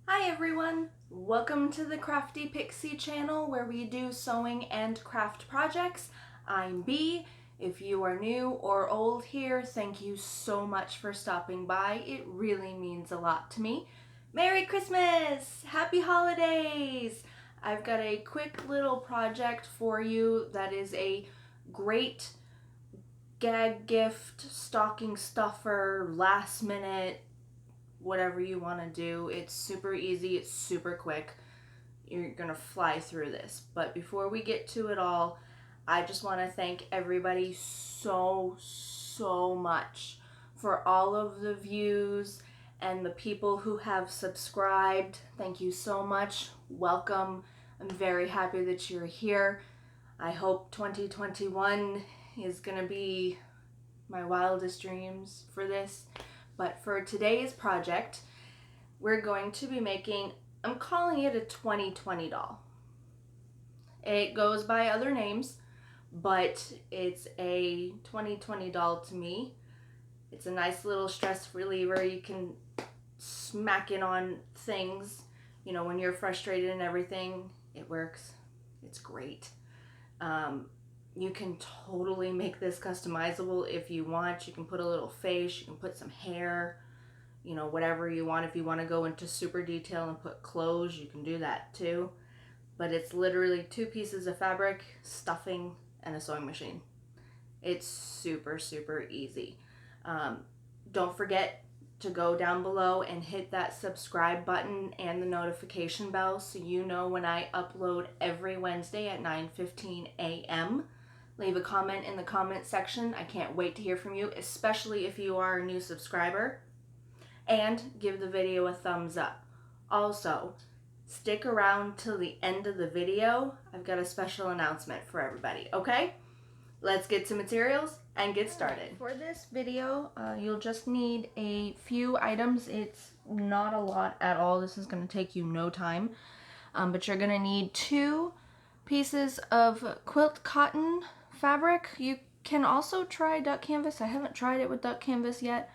Hi everyone! Welcome to the Crafty Pixie channel where we do sewing and craft projects. I'm Bee. If you are new or old here, thank you so much for stopping by. It really means a lot to me. Merry Christmas! Happy holidays! I've got a quick little project for you that is a great gag gift, stocking stuffer, last minute, whatever you want to do. It's super easy, it's super quick. You're gonna fly through this. But before we get to it all, I just want to thank everybody so much for all of the views and the people who have subscribed. Thank you so much. Welcome. I'm very happy that you're here. I hope 2021 is gonna be my wildest dreams for this. But for today's project, we're going to be making, I'm calling it a 2020 doll. It goes by other names, but it's a 2020 doll to me. It's a nice little stress reliever. You can smack it on things, you know, when you're frustrated and everything. It works. It's great. You can totally make this customizable if you want. You can put a little face, you can put some hair, you know, whatever you want. If you want to go into super detail and put clothes, you can do that too. But it's literally 2 pieces of fabric, stuffing, and a sewing machine. It's super easy. Don't forget to go down below and hit that subscribe button and the notification bell so you know when I upload every Wednesday at 9:15 a.m. Leave a comment in the comment section. I can't wait to hear from you, especially if you are a new subscriber. And give the video a thumbs up. Also, stick around till the end of the video. I've got a special announcement for everybody, okay? Let's get to materials and get started. For this video, you'll just need a few items. It's not a lot at all. This is going to take you no time. But you're going to need 2 pieces of quilt cotton fabric. You can also try duck canvas. I haven't tried it with duck canvas yet.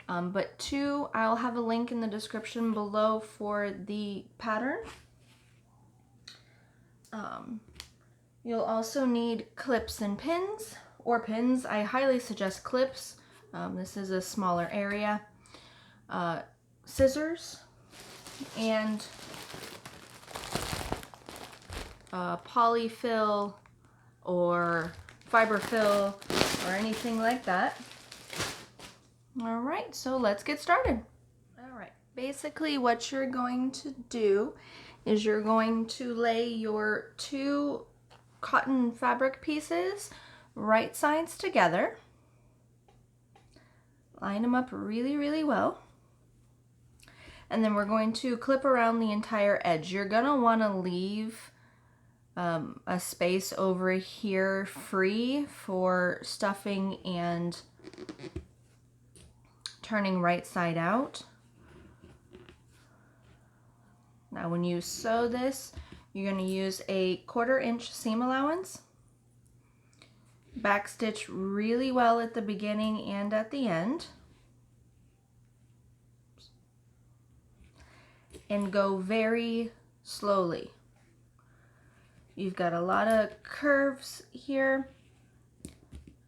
But 2, I'll have a link in the description below for the pattern. You'll also need clips and pins, or pins. I highly suggest clips. This is a smaller area. Scissors and polyfill or fiberfill or anything like that. All right, so let's get started. All right, basically what you're going to do is you're going to lay your 2 cotton fabric pieces right sides together. Line them up really well. And then we're going to clip around the entire edge. You're gonna wanna leave a space over here free for stuffing and turning right side out. Now when you sew this, you're going to use a 1/4 inch seam allowance. Backstitch really well at the beginning and at the end. And go very slowly. You've got a lot of curves here,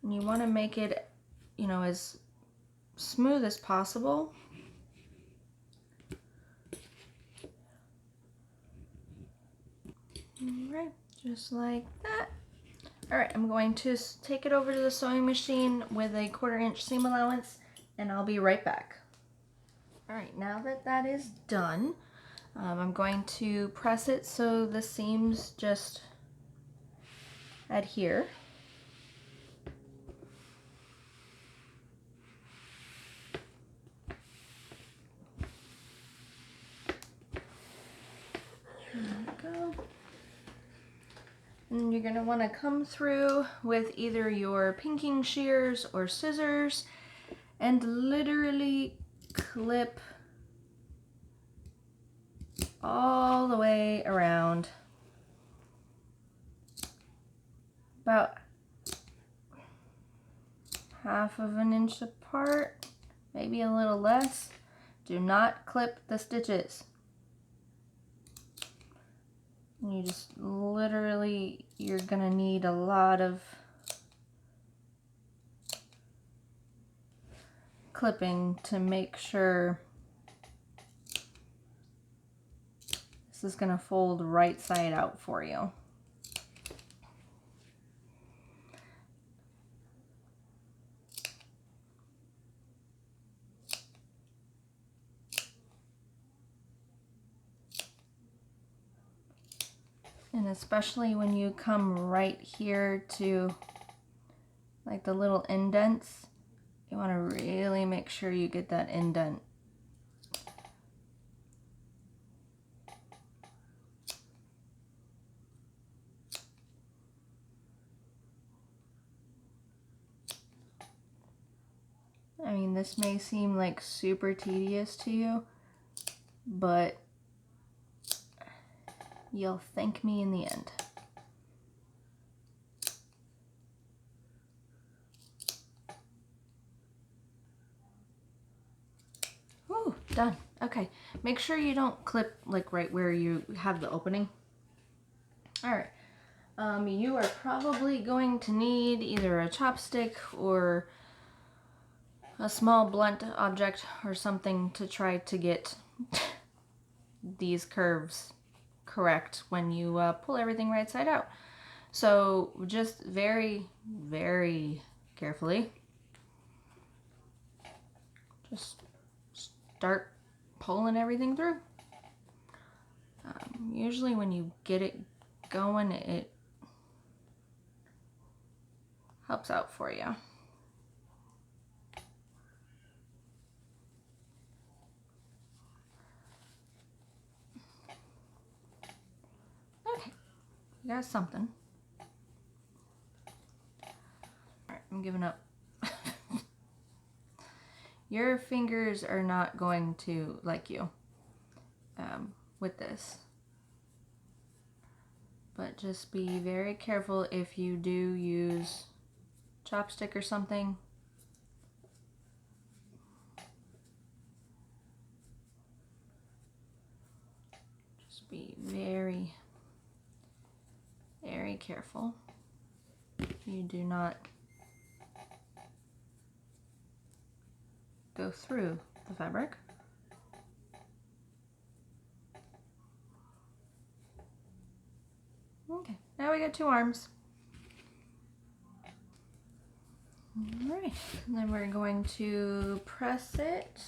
and you want to make it, you know, as smooth as possible. Alright, just like that. Alright, I'm going to take it over to the sewing machine with a 1/4 inch seam allowance, and I'll be right back. Alright, now that that is done, I'm going to press it so the seams just adhere. There we go. And you're going to want to come through with either your pinking shears or scissors and literally clip all the way around, about 1/2 inch apart, maybe a little less. Do not clip the stitches. You just literally, you're gonna need a lot of clipping to make sure this is gonna fold right side out for you. And especially when you come right here to like the little indents, you want to really make sure you get that indent. I mean, this may seem like super tedious to you, but you'll thank me in the end. Woo, done. Okay, make sure you don't clip like right where you have the opening. All right, you are probably going to need either a chopstick or a small blunt object or something to try to get these curves correct when you pull everything right side out. So just very, very carefully, just start pulling everything through. Usually when you get it going, it helps out for you. Okay, you got something. All right, I'm giving up. Your fingers are not going to like you with this. But just be very careful if you do use chopstick or something. Just be very, very careful. You do not go through the fabric. Okay, now we got two arms. All right, and then we're going to press it.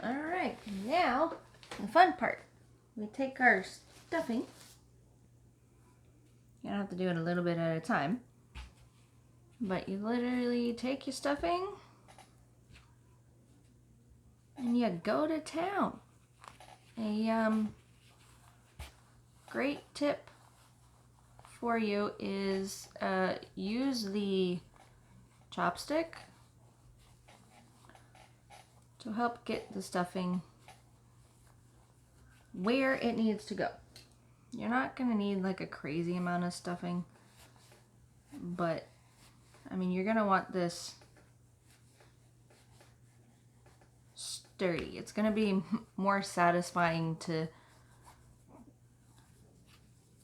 All right, now the fun part. We take our stuffing. You don't have to do it a little bit at a time, but you literally take your stuffing and you go to town. A great tip for you is use the chopstick to help get the stuffing where it needs to go. You're not gonna need like a crazy amount of stuffing, but I mean, you're gonna want this sturdy. It's gonna be more satisfying to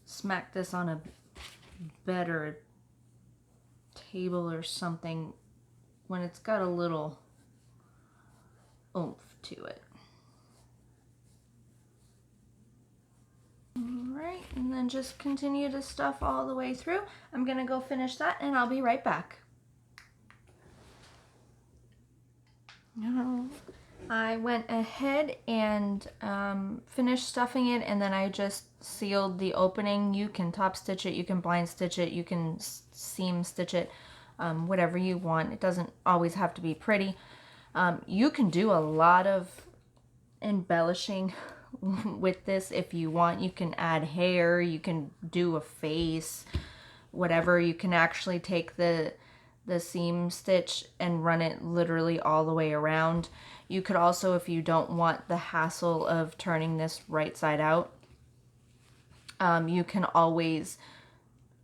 smack this on a better table or something when it's got a little oomph to it. Alright, and then just continue to stuff all the way through. I'm gonna go finish that and I'll be right back. I went ahead and finished stuffing it, and then I just sealed the opening. You can top stitch it, you can blind stitch it, you can seam stitch it, whatever you want. It doesn't always have to be pretty. You can do a lot of embellishing with this if you want. You can add hair, you can do a face, whatever. You can actually take the seam stitch and run it literally all the way around. You could also, if you don't want the hassle of turning this right side out, You can always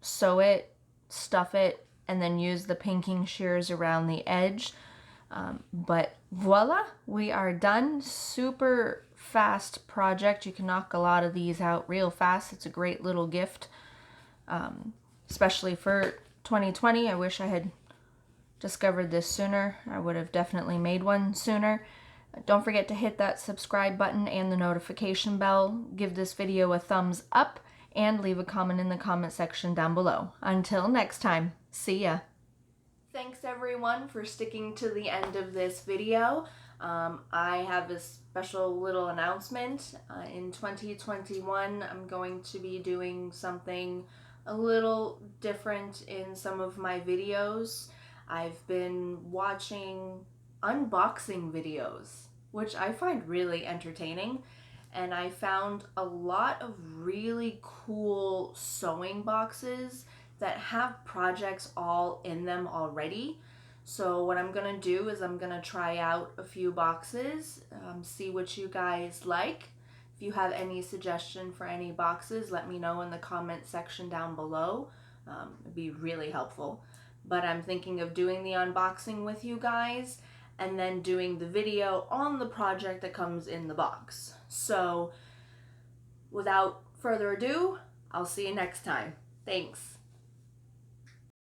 sew it, stuff it, and then use the pinking shears around the edge. But voila, we are done. Super fast project. You can knock a lot of these out real fast. It's a great little gift, especially for 2020. I wish I had discovered this sooner. I would have definitely made one sooner. Don't forget to hit that subscribe button and the notification bell. Give this video a thumbs up and leave a comment in the comment section down below. Until next time, see ya. Thanks everyone for sticking to the end of this video. I have a special little announcement. In 2021, I'm going to be doing something a little different in some of my videos. I've been watching unboxing videos, which I find really entertaining, and I found a lot of really cool sewing boxes that have projects all in them already. So what I'm gonna do is I'm gonna try out a few boxes, see what you guys like. If you have any suggestion for any boxes, let me know in the comment section down below. It'd be really helpful. But I'm thinking of doing the unboxing with you guys and then doing the video on the project that comes in the box. So without further ado, I'll see you next time. Thanks.